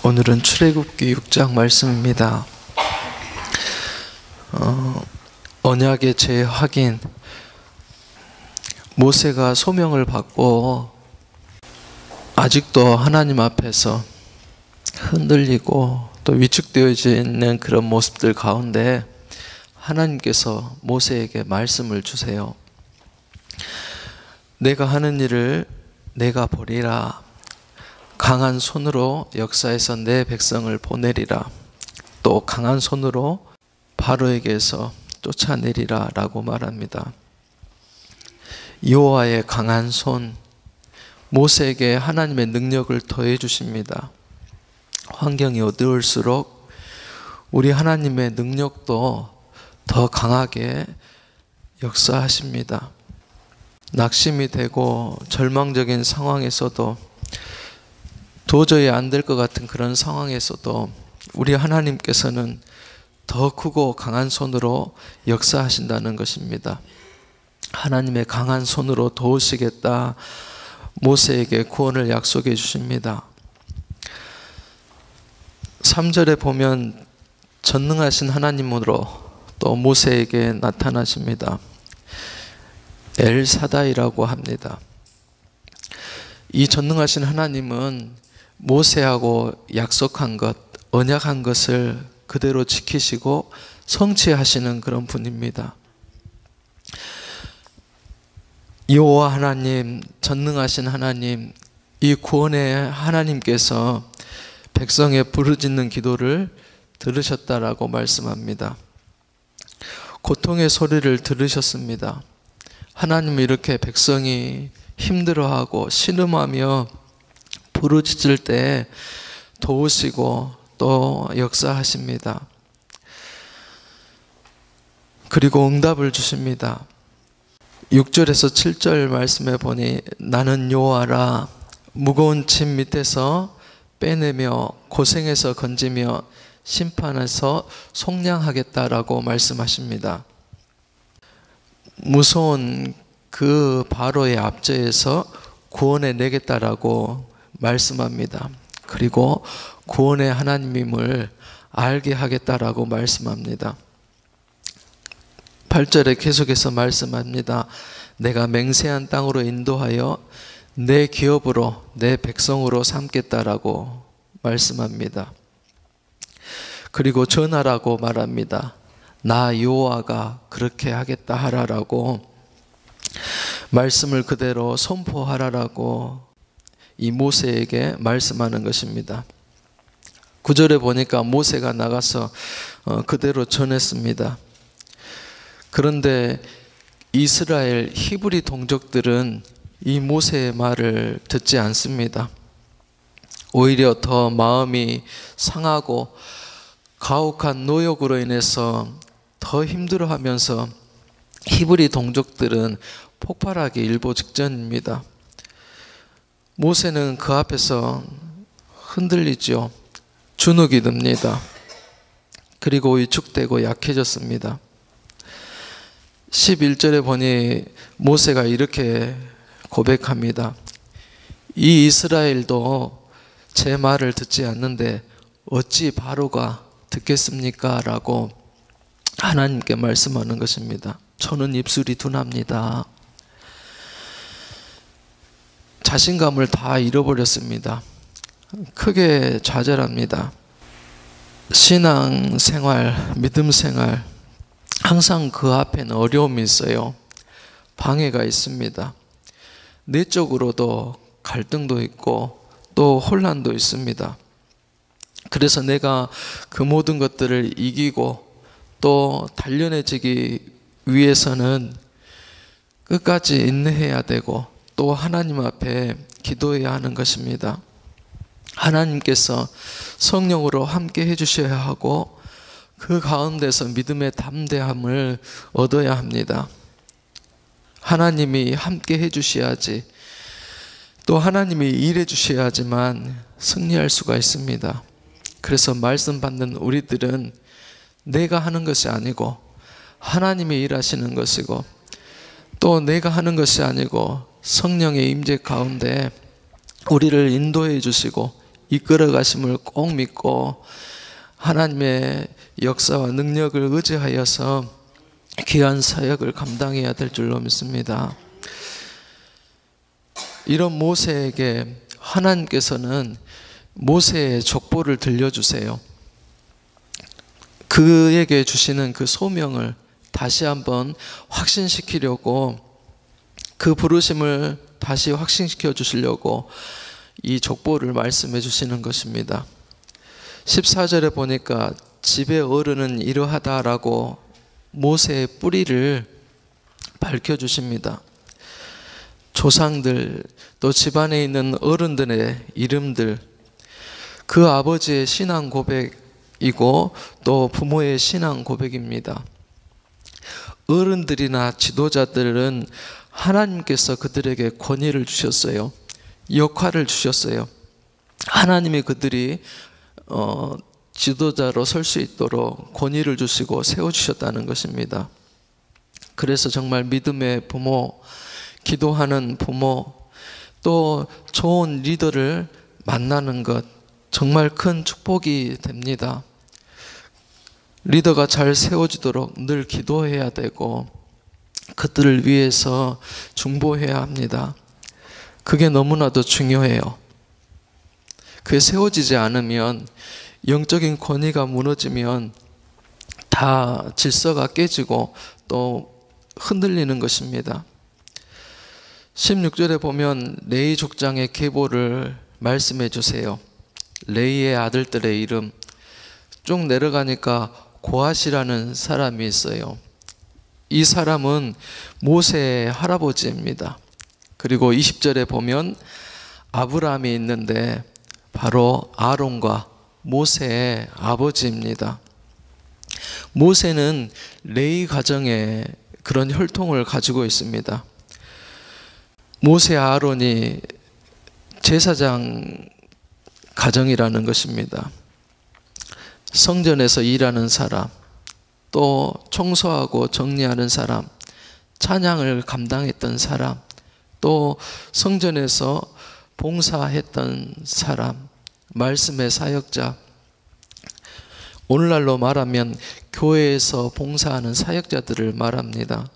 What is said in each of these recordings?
오늘은 출애굽기 6장 말씀입니다. 언약의 재확인. 모세가 소명을 받고 아직도 하나님 앞에서 흔들리고 또 위축되어 있는 그런 모습들 가운데 하나님께서 모세에게 말씀을 주세요. 내가 하는 일을 내가 보리라. 강한 손으로 역사해서 내 백성을 보내리라. 또 강한 손으로 바로에게서 쫓아내리라 라고 말합니다. 여호와의 강한 손, 모세에게 하나님의 능력을 더해 주십니다. 환경이 어두울수록 우리 하나님의 능력도 더 강하게 역사하십니다. 낙심이 되고 절망적인 상황에서도 도저히 안 될 것 같은 그런 상황에서도 우리 하나님께서는 더 크고 강한 손으로 역사하신다는 것입니다. 하나님의 강한 손으로 도우시겠다. 모세에게 구원을 약속해 주십니다. 3절에 보면 전능하신 하나님으로 또 모세에게 나타나십니다. 엘사다이라고 합니다. 이 전능하신 하나님은 모세하고 약속한 것, 언약한 것을 그대로 지키시고 성취하시는 그런 분입니다. 여호와 하나님, 전능하신 하나님, 이 구원의 하나님께서 백성의 부르짖는 기도를 들으셨다라고 말씀합니다. 고통의 소리를 들으셨습니다. 하나님은 이렇게 백성이 힘들어하고 신음하며 부르짖을 때 도우시고 또 역사하십니다. 그리고 응답을 주십니다. 6절에서 7절 말씀에 보니 나는 여호와라. 무거운 짐 밑에서 빼내며 고생해서 건지며 심판해서 속량하겠다라고 말씀하십니다. 무서운 그 바로의 압제에서 구원해 내겠다라고 말씀합니다. 그리고 구원의 하나님임을 알게 하겠다라고 말씀합니다. 8절에 계속해서 말씀합니다. 내가 맹세한 땅으로 인도하여 내 기업으로 내 백성으로 삼겠다라고 말씀합니다. 그리고 전하라고 말합니다. 나 여호와가 그렇게 하겠다 하라라고 말씀을 그대로 선포하라라고 이 모세에게 말씀하는 것입니다. 9절에 보니까 모세가 나가서 그대로 전했습니다. 그런데 이스라엘 히브리 동족들은 이 모세의 말을 듣지 않습니다. 오히려 더 마음이 상하고 가혹한 노역으로 인해서 더 힘들어하면서 히브리 동족들은 폭발하기 일보 직전입니다. 모세는 그 앞에서 흔들리죠. 주눅이 듭니다. 그리고 위축되고 약해졌습니다. 11절에 보니 모세가 이렇게 고백합니다. 이 이스라엘도 제 말을 듣지 않는데 어찌 바로가 듣겠습니까? 라고 하나님께 말씀하는 것입니다. 저는 입술이 둔합니다. 자신감을 다 잃어버렸습니다. 크게 좌절합니다. 신앙생활, 믿음생활, 항상 그 앞에는 어려움이 있어요. 방해가 있습니다. 내적으로도 갈등도 있고 또 혼란도 있습니다. 그래서 내가 그 모든 것들을 이기고 또 단련해지기 위해서는 끝까지 인내해야 되고 또 하나님 앞에 기도해야 하는 것입니다. 하나님께서 성령으로 함께 해주셔야 하고 그 가운데서 믿음의 담대함을 얻어야 합니다. 하나님이 함께 해주셔야지 또 하나님이 일해 주셔야지만 승리할 수가 있습니다. 그래서 말씀 받는 우리들은 내가 하는 것이 아니고 하나님이 일하시는 것이고 또 내가 하는 것이 아니고 성령의 임재 가운데 우리를 인도해 주시고 이끌어 가심을 꼭 믿고 하나님의 역사와 능력을 의지하여서 귀한 사역을 감당해야 될 줄로 믿습니다. 이런 모세에게 하나님께서는 모세의 족보를 들려주세요. 그에게 주시는 그 소명을 다시 한번 확신시키려고, 그 부르심을 다시 확신시켜 주시려고 이 족보를 말씀해 주시는 것입니다. 14절에 보니까 집의 어른은 이러하다라고 모세의 뿌리를 밝혀주십니다. 조상들, 또 집안에 있는 어른들의 이름들, 그 아버지의 신앙 고백이고 또 부모의 신앙 고백입니다. 어른들이나 지도자들은 하나님께서 그들에게 권위를 주셨어요. 역할을 주셨어요. 하나님이 그들이 지도자로 설 수 있도록 권위를 주시고 세워주셨다는 것입니다. 그래서 정말 믿음의 부모, 기도하는 부모, 또 좋은 리더를 만나는 것 정말 큰 축복이 됩니다. 리더가 잘 세워지도록 늘 기도해야 되고 그들을 위해서 중보해야 합니다. 그게 너무나도 중요해요. 그게 세워지지 않으면, 영적인 권위가 무너지면 다 질서가 깨지고 또 흔들리는 것입니다. 16절에 보면 레위 족장의 계보를 말씀해 주세요. 레위의 아들들의 이름, 쭉 내려가니까 고핫이라는 사람이 있어요. 이 사람은 모세의 할아버지입니다. 그리고 20절에 보면 아브라함이 있는데 바로 아론과 모세의 아버지입니다. 모세는 레위 가정에 그런 혈통을 가지고 있습니다. 모세 아론이 제사장 가정이라는 것입니다. 성전에서 일하는 사람, 또 청소하고 정리하는 사람, 찬양을 감당했던 사람, 또 성전에서 봉사했던 사람, 말씀의 사역자, 오늘날로 말하면 교회에서 봉사하는 사역자들을 말합니다.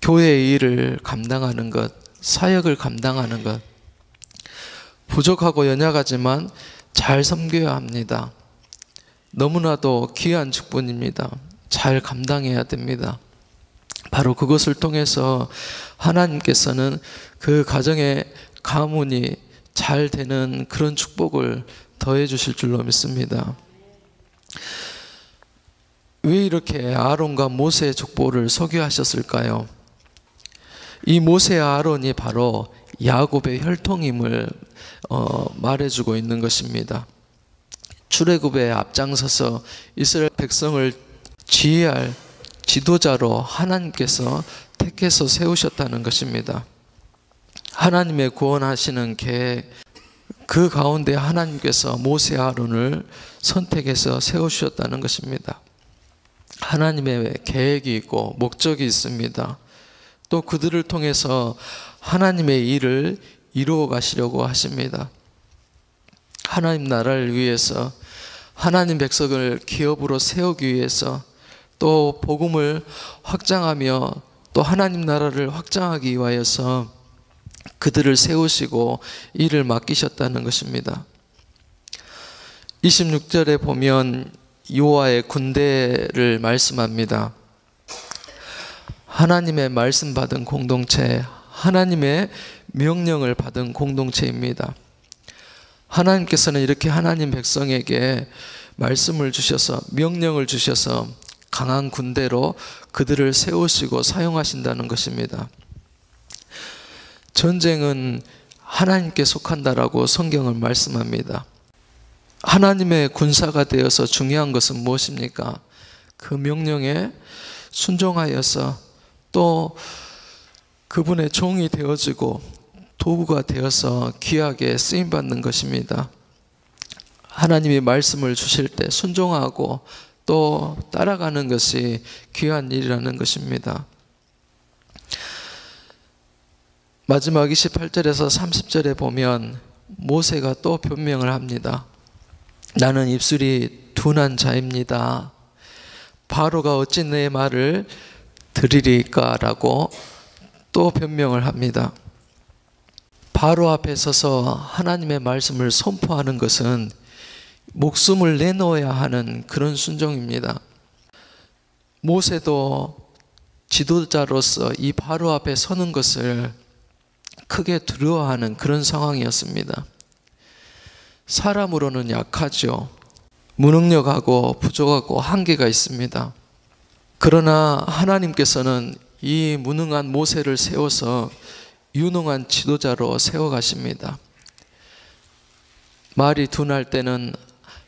교회의 일을 감당하는 것, 사역을 감당하는 것, 부족하고 연약하지만 잘 섬겨야 합니다. 너무나도 귀한 직분입니다. 잘 감당해야 됩니다. 바로 그것을 통해서 하나님께서는 그 가정의 가문이 잘 되는 그런 축복을 더해 주실 줄로 믿습니다. 왜 이렇게 아론과 모세의 족보를 소개하셨을까요? 이 모세와 아론이 바로 야곱의 혈통임을 말해주고 있는 것입니다. 출애굽에 앞장서서 이스라엘 백성을 지휘할 지도자로 하나님께서 택해서 세우셨다는 것입니다. 하나님의 구원하시는 계획, 그 가운데 하나님께서 모세 아론을 선택해서 세우셨다는 것입니다. 하나님의 계획이 있고 목적이 있습니다. 또 그들을 통해서 하나님의 일을 이루어 가시려고 하십니다. 하나님 나라를 위해서, 하나님 백성을 기업으로 세우기 위해서, 또 복음을 확장하며 또 하나님 나라를 확장하기 위하여서 그들을 세우시고 일을 맡기셨다는 것입니다. 26절에 보면 여호와의 군대를 말씀합니다. 하나님의 말씀 받은 공동체, 하나님의 명령을 받은 공동체입니다. 하나님께서는 이렇게 하나님 백성에게 말씀을 주셔서, 명령을 주셔서 강한 군대로 그들을 세우시고 사용하신다는 것입니다. 전쟁은 하나님께 속한다라고 성경은 말씀합니다. 하나님의 군사가 되어서 중요한 것은 무엇입니까? 그 명령에 순종하여서 또 그분의 종이 되어지고 도구가 되어서 귀하게 쓰임받는 것입니다. 하나님이 말씀을 주실 때 순종하고 또 따라가는 것이 귀한 일이라는 것입니다. 마지막 28절에서 30절에 보면 모세가 또 변명을 합니다. 나는 입술이 둔한 자입니다. 바로가 어찌 내 말을 들으리까? 라고 또 변명을 합니다. 바로 앞에 서서 하나님의 말씀을 선포하는 것은 목숨을 내놓아야 하는 그런 순종입니다. 모세도 지도자로서 이 바로 앞에 서는 것을 크게 두려워하는 그런 상황이었습니다. 사람으로는 약하죠. 무능력하고 부족하고 한계가 있습니다. 그러나 하나님께서는 이 무능한 모세를 세워서 유능한 지도자로 세워가십니다. 말이 둔할 때는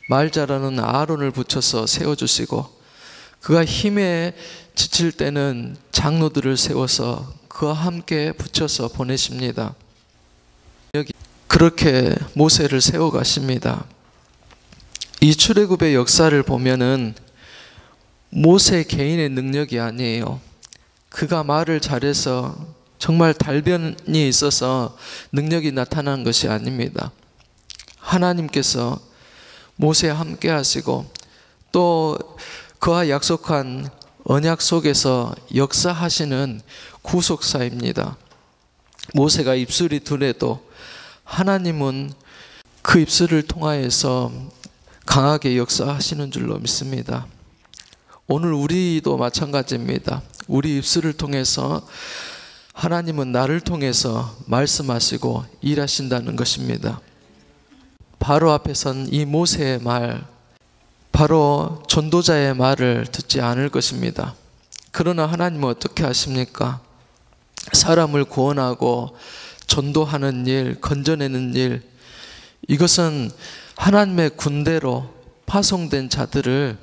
말 잘하는 아론을 붙여서 세워주시고, 그가 힘에 지칠 때는 장로들을 세워서 그와 함께 붙여서 보내십니다. 그렇게 모세를 세워가십니다. 이 출애굽의 역사를 보면은 모세 개인의 능력이 아니에요. 그가 말을 잘해서 정말 달변이 있어서 능력이 나타난 것이 아닙니다. 하나님께서 모세와 함께 하시고 또 그와 약속한 언약 속에서 역사하시는 구속사입니다. 모세가 입술이 둔해도 하나님은 그 입술을 통하여서 강하게 역사하시는 줄로 믿습니다. 오늘 우리도 마찬가지입니다. 우리 입술을 통해서 하나님은 나를 통해서 말씀하시고 일하신다는 것입니다. 바로 앞에 선 이 모세의 말, 바로 전도자의 말을 듣지 않을 것입니다. 그러나 하나님은 어떻게 하십니까? 사람을 구원하고 전도하는 일, 건져내는 일, 이것은 하나님의 군대로 파송된 자들을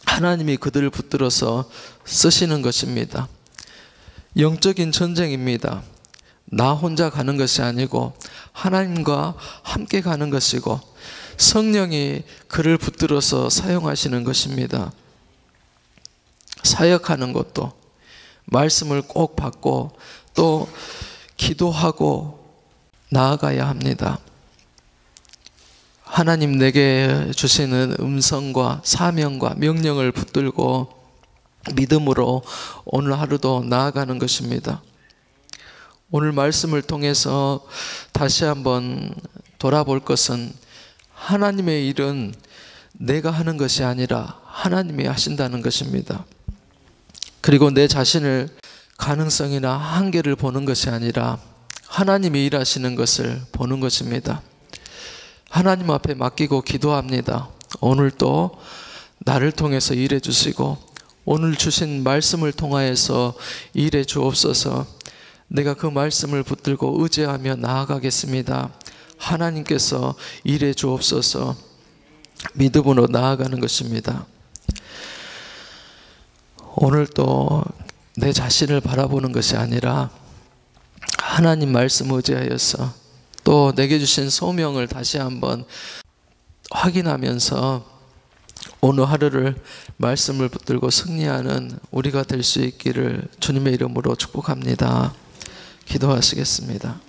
하나님이 그들을 붙들어서 쓰시는 것입니다. 영적인 전쟁입니다. 나 혼자 가는 것이 아니고 하나님과 함께 가는 것이고 성령이 그를 붙들어서 사용하시는 것입니다. 사역하는 것도 말씀을 꼭 받고 또 기도하고 나아가야 합니다. 하나님 내게 주시는 음성과 사명과 명령을 붙들고 믿음으로 오늘 하루도 나아가는 것입니다. 오늘 말씀을 통해서 다시 한번 돌아볼 것은 하나님의 일은 내가 하는 것이 아니라 하나님이 하신다는 것입니다. 그리고 내 자신을 가능성이나 한계를 보는 것이 아니라 하나님이 일하시는 것을 보는 것입니다. 하나님 앞에 맡기고 기도합니다. 오늘도 나를 통해서 일해 주시고 오늘 주신 말씀을 통하여서 일해 주옵소서. 내가 그 말씀을 붙들고 의지하며 나아가겠습니다. 하나님께서 일해 주옵소서. 믿음으로 나아가는 것입니다. 오늘도 내 자신을 바라보는 것이 아니라 하나님 말씀 의지하여서 또 내게 주신 소명을 다시 한번 확인하면서 오늘 하루를 말씀을 붙들고 승리하는 우리가 될 수 있기를 주님의 이름으로 축복합니다. 기도하시겠습니다.